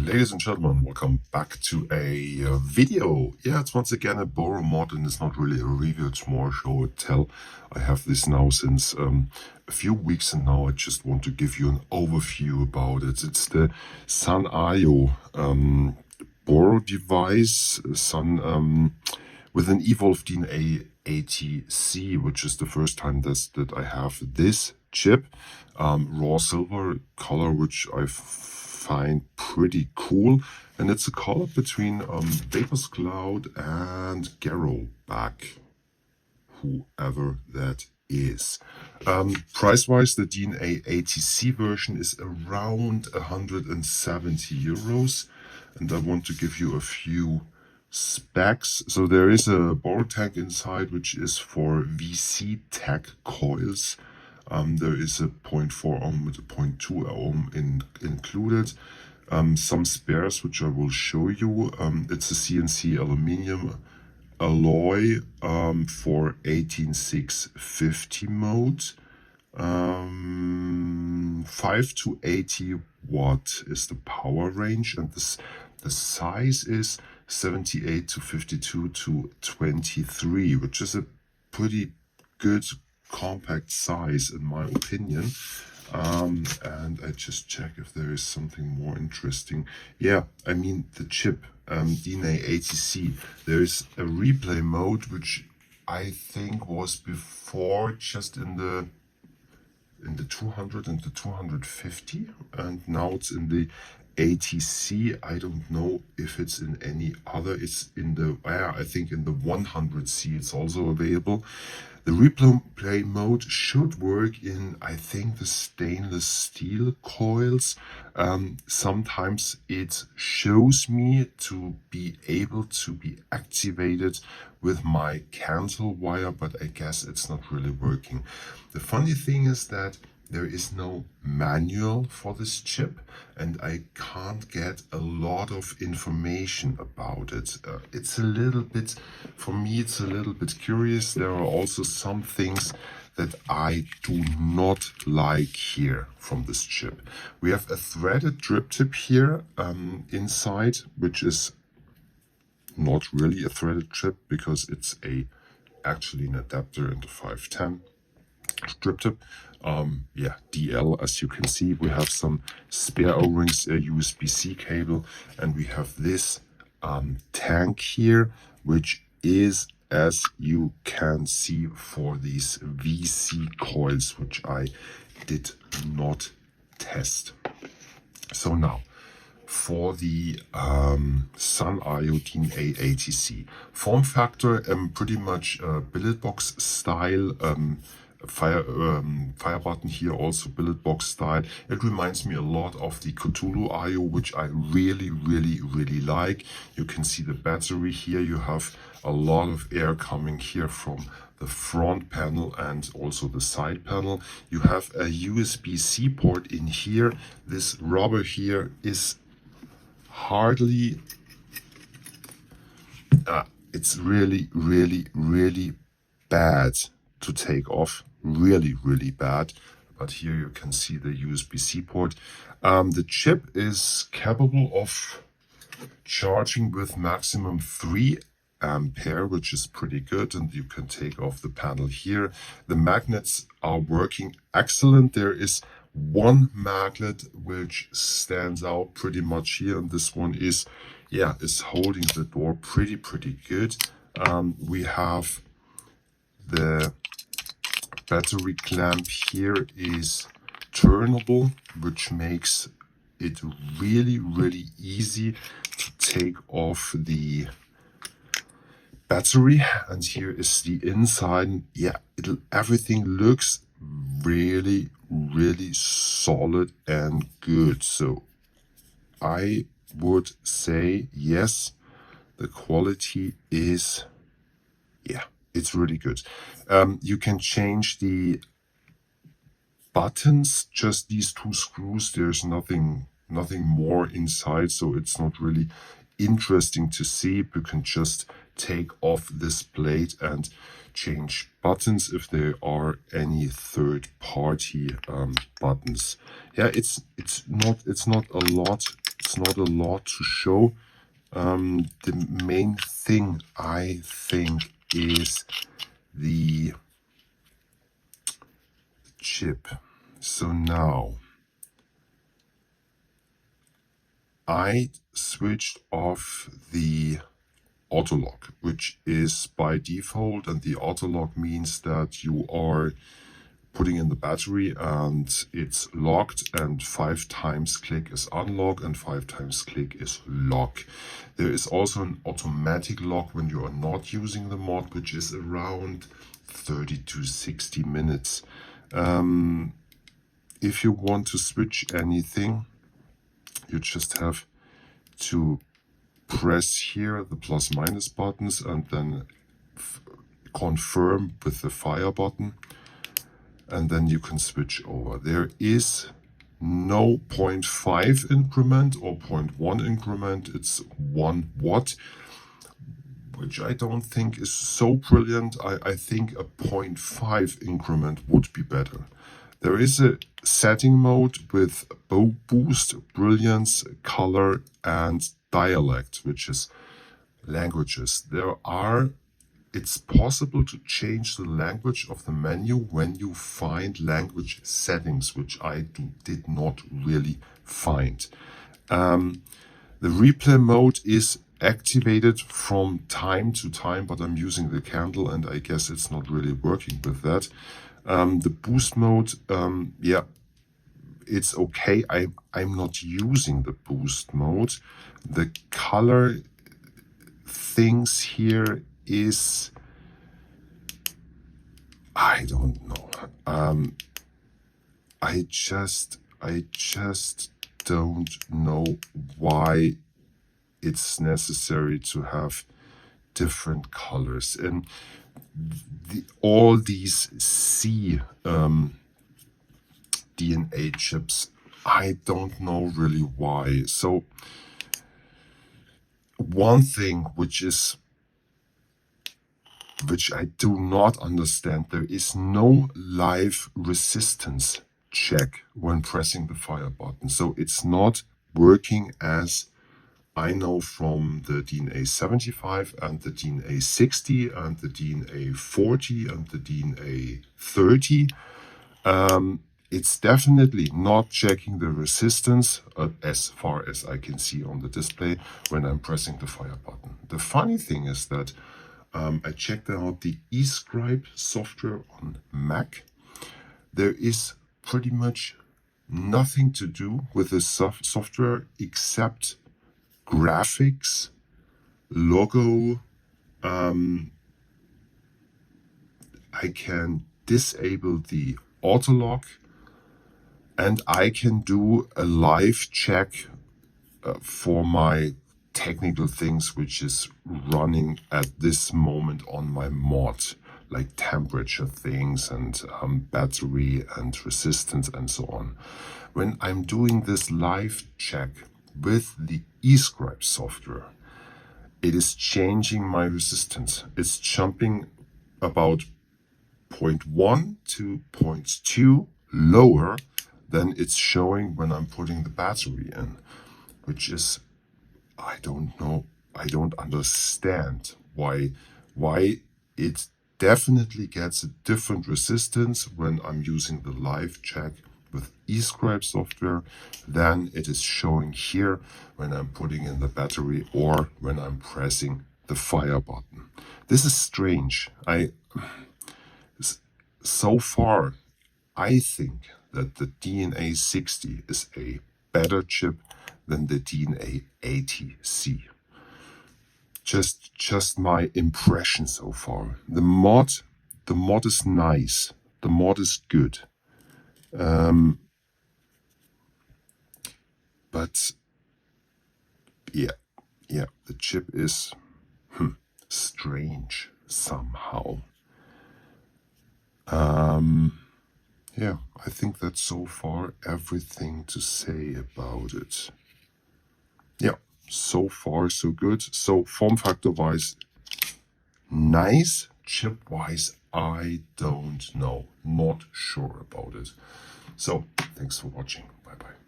Ladies and gentlemen, welcome back to a video. Yeah, it's once again a borrow mod, and it's not really a review, it's more show and tell. I have this now since a few weeks, and now I just want to give you an overview about it. It's the Sun AIO borrow device, Sun with an evolved DNA ATC, which is the first time that I have this chip. Raw silver color, which I find pretty cool, and it's a color between Vaperz Cloud and Gerobak, whoever that is. Price-wise, the DNA ATC version is around 170 euros, and I want to give you a few specs. So there is a borrow tank inside, which is for VC tech coils. There is a 0.4 ohm with a 0.2 ohm included. Some spares, which I will show you. It's a CNC aluminium alloy for 18650 mode. 5 to 80 watt is the power range, and the size is 78 to 52 to 23, which is a pretty good compact size in my opinion. And I just check if there is something more interesting. Yeah, I mean the chip, DNA ATC, there is a replay mode, which I think was before just in the 200 and the 250, and now it's in the ATC. I don't know if it's in any other. It's in the I think in the 100C it's also available. The replay mode should work in, I think, the stainless steel coils. Sometimes it shows me to be able to be activated with my cancel wire, but I guess it's not really working. The funny thing is that there is no manual for this chip, and I can't get a lot of information about it. It's a little bit, for me, it's a little bit curious. There are also some things that I do not like here from this chip. We have a threaded drip tip here inside, which is not really a threaded chip because it's actually an adapter into 510 drip tip. Yeah, DL, as you can see. We have some spare O-rings, a USB-C cable, and we have this tank here, which is, as you can see, for these VC coils, which I did not test. So now, for the Sun AIO DNA ATC form factor, pretty much billet box style. Fire button here, also billet box style. It reminds me a lot of the Cthulhu AIO, which I really like. You can see the battery here. You have a lot of air coming here from the front panel and also the side panel. You have a USB-C port in here. This rubber here is hardly it's really bad to take off, really bad. But here you can see the USB-C port. The chip is capable of charging with maximum 3 ampere, which is pretty good, and you can take off the panel here. The magnets are working excellent. There is one magnet which stands out pretty much here, and this one is holding the door pretty good. We have the battery clamp here is turnable, which makes it really easy to take off the battery. And here is the inside. Yeah, everything looks really solid and good. So I would say yes, the quality is, yeah, it's really good. You can change the buttons, just these 2 screws. There's nothing more inside, so it's not really interesting to see. You can just take off this plate and change buttons if there are any third-party buttons. Yeah, it's not a lot it's not a lot to show. The main thing I think is the chip. So now I switched off the auto lock, which is by default, and the auto lock means that you are putting in the battery and it's locked, and 5 times click is unlock and 5 times click is lock. There is also an automatic lock when you are not using the mod, which is around 30 to 60 minutes. If you want to switch anything, you just have to press here the plus minus buttons and then confirm with the fire button, and then you can switch over. There is no 0.5 increment or 0.1 increment. It's 1 watt, which I don't think is so brilliant. I think a 0.5 increment would be better. There is a setting mode with boost, brilliance, color, and dialect, which is languages. It's possible to change the language of the menu when you find language settings, which I did not really find. The replay mode is activated from time to time, but I'm using the candle and I guess it's not really working with that. The boost mode, yeah, it's okay. I'm not using the boost mode. The color things here is, I don't know. I just don't know why it's necessary to have different colors. And all these C DNA chips, I don't know really why. So one thing which I do not understand, there is no live resistance check when pressing the fire button. So it's not working as I know from the DNA 75 and the DNA 60 and the DNA 40 and the DNA 30. It's definitely not checking the resistance as far as I can see on the display when I'm pressing the fire button. The funny thing is that I checked out the eScribe software on Mac. There is pretty much nothing to do with this software except graphics, logo. I can disable the auto lock, and I can do a live check for my technical things which is running at this moment on my mod, like temperature things and battery and resistance and so on. When I'm doing this live check with the eScribe software, it is changing my resistance. It's jumping about 0.1 to 0.2 lower than it's showing when I'm putting the battery in, which is, I don't know, I don't understand why it definitely gets a different resistance when I'm using the live check with eScribe software than it is showing here when I'm putting in the battery or when I'm pressing the fire button. This is strange. So far, I think that the DNA 60 is a better chip than the DNA 80C. Just my impression so far. The mod is nice. The mod is good. But yeah, the chip is strange somehow. Yeah, I think that's so far everything to say about it. Yeah, so far so good. So form factor wise, nice. Chip wise, I don't know. Not sure about it. So thanks for watching. Bye bye.